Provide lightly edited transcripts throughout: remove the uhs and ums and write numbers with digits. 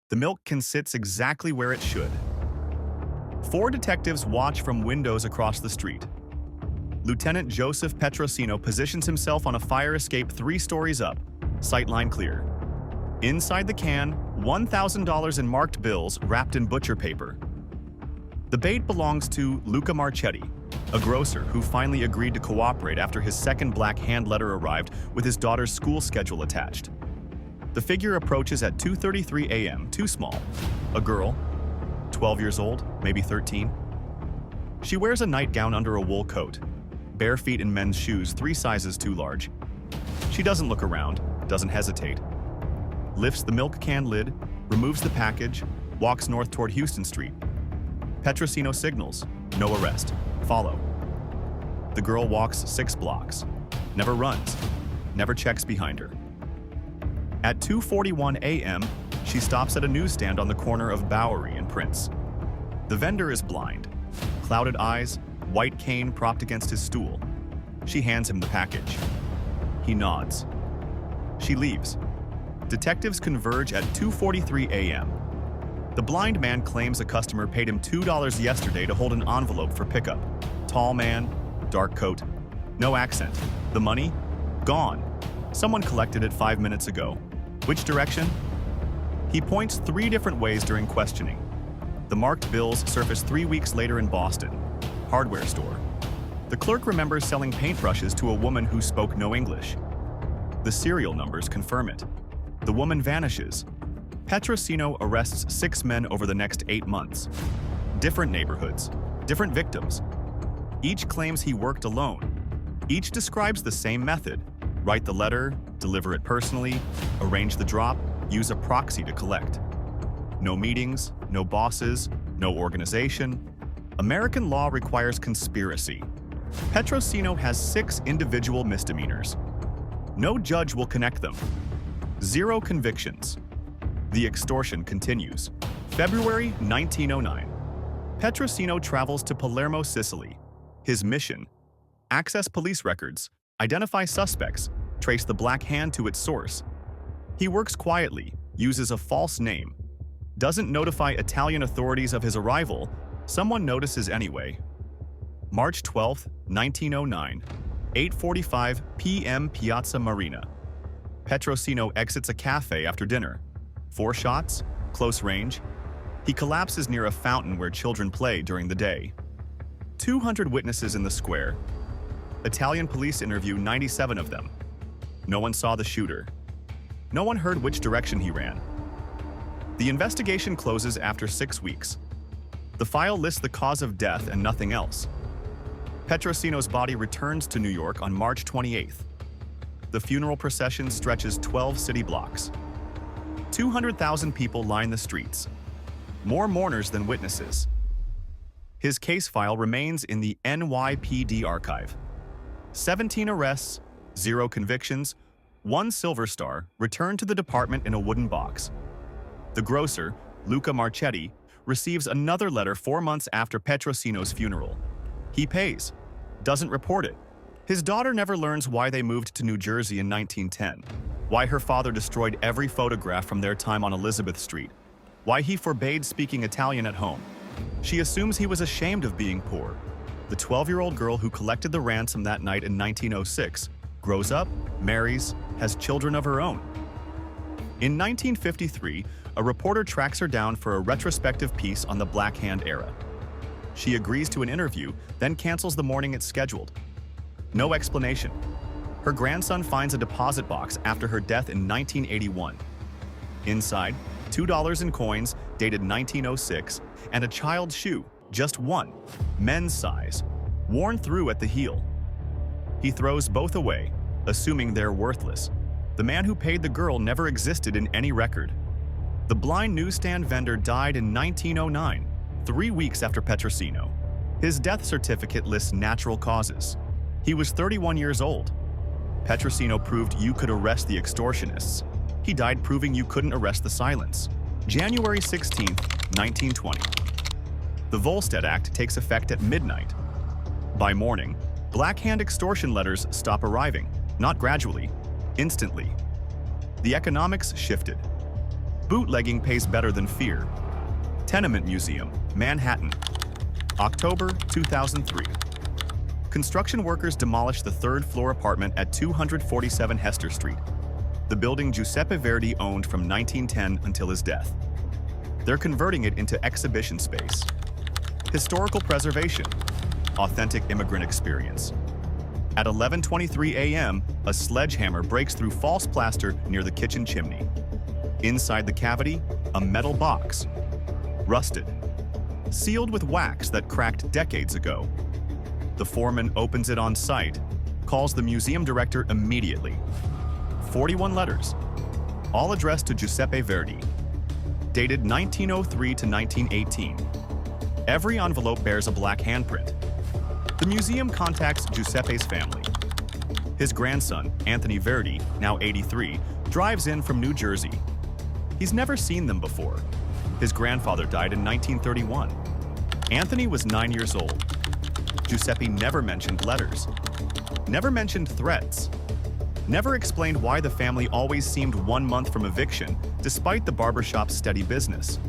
The milk can sit exactly where it should. Four detectives watch from windows across the street. Lieutenant Joseph Petrosino positions himself on a fire escape 3 stories up, sightline clear. Inside the can, $1,000 in marked bills wrapped in butcher paper. The bait belongs to Luca Marchetti, a grocer who finally agreed to cooperate after his second black hand letter arrived with his daughter's school schedule attached. The figure approaches at 2:33 a.m., too small. A girl, 12 years old, maybe 13. She wears a nightgown under a wool coat, bare feet in men's shoes 3 sizes too large. She doesn't look around, doesn't hesitate. Lifts the milk can lid, removes the package, walks north toward Houston Street. Petrosino signals, no arrest, follow. The girl walks 6 blocks, never runs, never checks behind her. At 2:41 a.m., she stops at a newsstand on the corner of Bowery and Prince. The vendor is blind, clouded eyes, white cane propped against his stool. She hands him the package. He nods. She leaves. Detectives converge at 2:43 a.m. The blind man claims a customer paid him $2 yesterday to hold an envelope for pickup. Tall man, dark coat, no accent. The money? Gone. Someone collected it 5 minutes ago. Which direction? He points 3 different ways during questioning. The marked bills surface 3 weeks later in Boston. Hardware store. The clerk remembers selling paintbrushes to a woman who spoke no English. The serial numbers confirm it. The woman vanishes. Petrosino arrests 6 men over the next 8 months. Different neighborhoods, different victims. Each claims he worked alone. Each describes the same method. Write the letter, deliver it personally, arrange the drop, use a proxy to collect. No meetings, no bosses, no organization. American law requires conspiracy. Petrosino has 6 individual misdemeanors. No judge will connect them. 0 convictions. The extortion continues. February 1909. Petrosino travels to Palermo, Sicily. His mission: access police records, identify suspects, trace the black hand to its source. He works quietly, uses a false name, doesn't notify Italian authorities of his arrival. Someone notices anyway. March 12, 1909, 8:45 p.m. Piazza Marina. Petrosino exits a cafe after dinner. 4 shots, close range. He collapses near a fountain where children play during the day. 200 witnesses in the square. Italian police interview 97 of them. No one saw the shooter. No one heard which direction he ran. The investigation closes after 6 weeks. The file lists the cause of death and nothing else. Petrosino's body returns to New York on March 28th. The funeral procession stretches 12 city blocks. 200,000 people line the streets. More mourners than witnesses. His case file remains in the NYPD archive. 17 arrests, 0 convictions, 1 silver star returned to the department in a wooden box. The grocer, Luca Marchetti, receives another letter 4 months after Petrosino's funeral. He pays, doesn't report it. His daughter never learns why they moved to New Jersey in 1910, why her father destroyed every photograph from their time on Elizabeth Street, why he forbade speaking Italian at home. She assumes he was ashamed of being poor. The 12-year-old girl who collected the ransom that night in 1906 grows up, marries, has children of her own. In 1953, a reporter tracks her down for a retrospective piece on the Black Hand era. She agrees to an interview, then cancels the morning it's scheduled. No explanation. Her grandson finds a deposit box after her death in 1981. Inside, $2 in coins dated 1906 and a child's shoe, just one, men's size, worn through at the heel. He throws both away, assuming they're worthless. The man who paid the girl never existed in any record. The blind newsstand vendor died in 1909, 3 weeks after Petrosino. His death certificate lists natural causes. He was 31 years old. Petrosino proved you could arrest the extortionists. He died proving you couldn't arrest the silence. January 16, 1920. The Volstead Act takes effect at midnight. By morning, Black Hand extortion letters stop arriving, not gradually, instantly. The economics shifted. Bootlegging pays better than fear. Tenement Museum, Manhattan, October 2003. Construction workers demolished the third-floor apartment at 247 Hester Street, the building Giuseppe Verdi owned from 1910 until his death. They're converting it into exhibition space. Historical preservation, authentic immigrant experience. At 11:23 a.m., a sledgehammer breaks through false plaster near the kitchen chimney. Inside the cavity, a metal box, rusted, sealed with wax that cracked decades ago. The foreman opens it on site, calls the museum director immediately. 41 letters, all addressed to Giuseppe Verdi, dated 1903 to 1918. Every envelope bears a black handprint. The museum contacts Giuseppe's family. His grandson, Anthony Verdi, now 83, drives in from New Jersey. He's never seen them before. His grandfather died in 1931. Anthony was 9 years old. Giuseppe never mentioned letters, never mentioned threats, never explained why the family always seemed 1 month from eviction, despite the barbershop's steady business.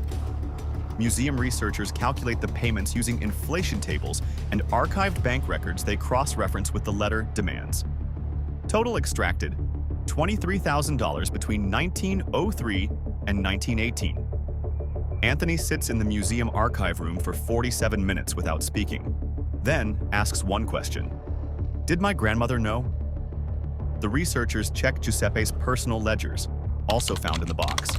Museum researchers calculate the payments using inflation tables and archived bank records they cross-reference with the letter demands. Total extracted, $23,000 between 1903 and 1918. Anthony sits in the museum archive room for 47 minutes without speaking, then asks one question. Did my grandmother know? The researchers check Giuseppe's personal ledgers, also found in the box.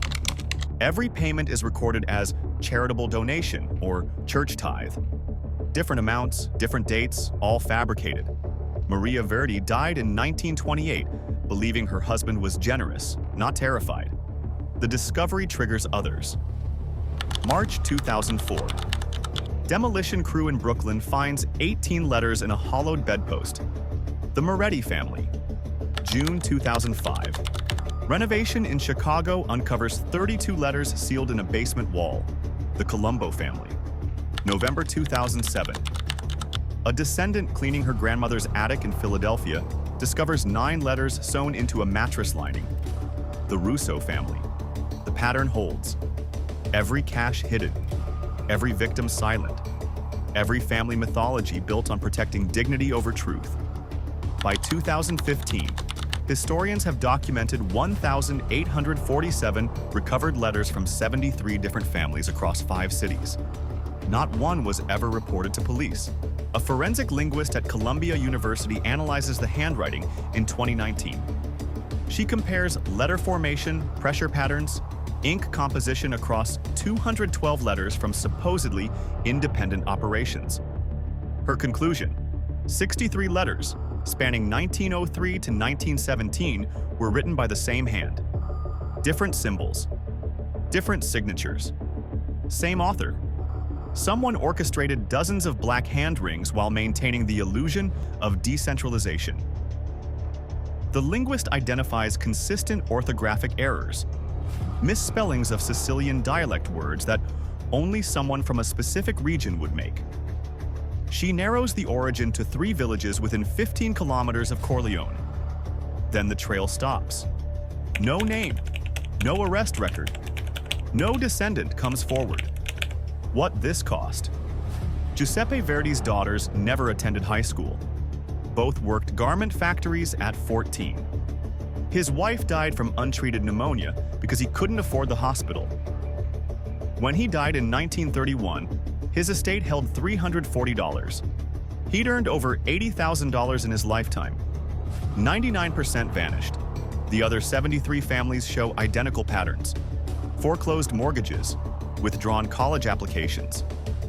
Every payment is recorded as charitable donation or church tithe. Different amounts, different dates, all fabricated. Maria Verdi died in 1928, believing her husband was generous, not terrified. The discovery triggers others. March 2004. Demolition crew in Brooklyn finds 18 letters in a hollowed bedpost. The Moretti family. June 2005. Renovation in Chicago uncovers 32 letters sealed in a basement wall. The Colombo family. November 2007. A descendant cleaning her grandmother's attic in Philadelphia discovers 9 letters sewn into a mattress lining. The Russo family. The pattern holds. Every cache hidden. Every victim silent. Every family mythology built on protecting dignity over truth. By 2015, historians have documented 1,847 recovered letters from 73 different families across 5 cities. Not one was ever reported to police. A forensic linguist at Columbia University analyzes the handwriting in 2019. She compares letter formation, pressure patterns, ink composition across 212 letters from supposedly independent operations. Her conclusion: 63 letters, spanning 1903 to 1917, were written by the same hand. Different symbols, different signatures, same author. Someone orchestrated dozens of black hand rings while maintaining the illusion of decentralization. The linguist identifies consistent orthographic errors, misspellings of Sicilian dialect words that only someone from a specific region would make. She narrows the origin to 3 villages within 15 kilometers of Corleone. Then the trail stops. No name, no arrest record, no descendant comes forward. What this cost? Giuseppe Verdi's daughters never attended high school. Both worked garment factories at 14. His wife died from untreated pneumonia because he couldn't afford the hospital. When he died in 1931, his estate held $340. He'd earned over $80,000 in his lifetime. 99% vanished. The other 73 families show identical patterns. Foreclosed mortgages, withdrawn college applications,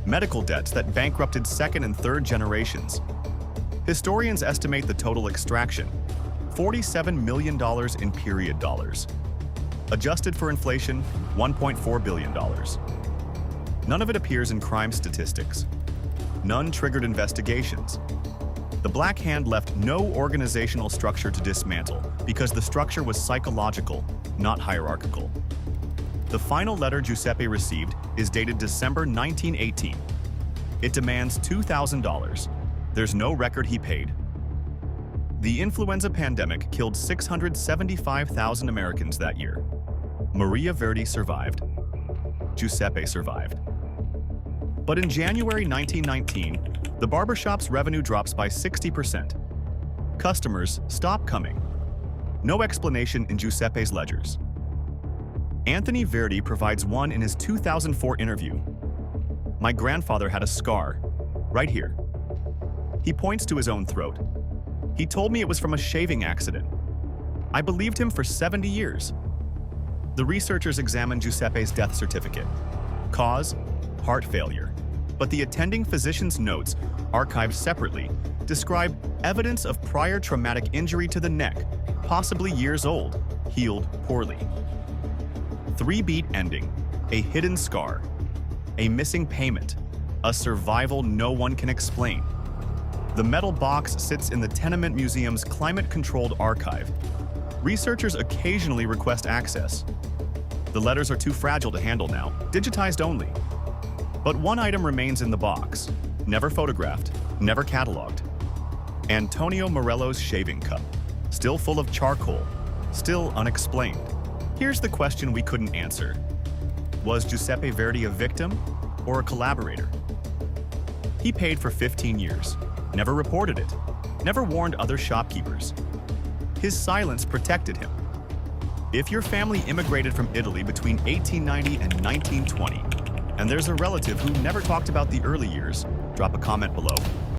medical debts that bankrupted second and third generations. Historians estimate the total extraction, $47 million in period dollars. Adjusted for inflation, $1.4 billion. None of it appears in crime statistics. None triggered investigations. The Black Hand left no organizational structure to dismantle because the structure was psychological, not hierarchical. The final letter Giuseppe received is dated December 1918. It demands $2,000. There's no record he paid. The influenza pandemic killed 675,000 Americans that year. Maria Verdi survived. Giuseppe survived. But in January 1919, the barbershop's revenue drops by 60%. Customers stop coming. No explanation in Giuseppe's ledgers. Anthony Verdi provides one in his 2004 interview. My grandfather had a scar, right here. He points to his own throat. He told me it was from a shaving accident. I believed him for 70 years. The researchers examined Giuseppe's death certificate. Cause: heart failure. But the attending physician's notes, archived separately, describe evidence of prior traumatic injury to the neck, possibly years old, healed poorly. 3-beat ending, a hidden scar, a missing payment, a survival no one can explain. The metal box sits in the Tenement Museum's climate-controlled archive. Researchers occasionally request access. The letters are too fragile to handle now, digitized only. But one item remains in the box, never photographed, never cataloged. Antonio Morello's shaving cup, still full of charcoal, still unexplained. Here's the question we couldn't answer. Was Giuseppe Verdi a victim or a collaborator? He paid for 15 years, never reported it, never warned other shopkeepers. His silence protected him. If your family immigrated from Italy between 1890 and 1920, and there's a relative who never talked about the early years, drop a comment below.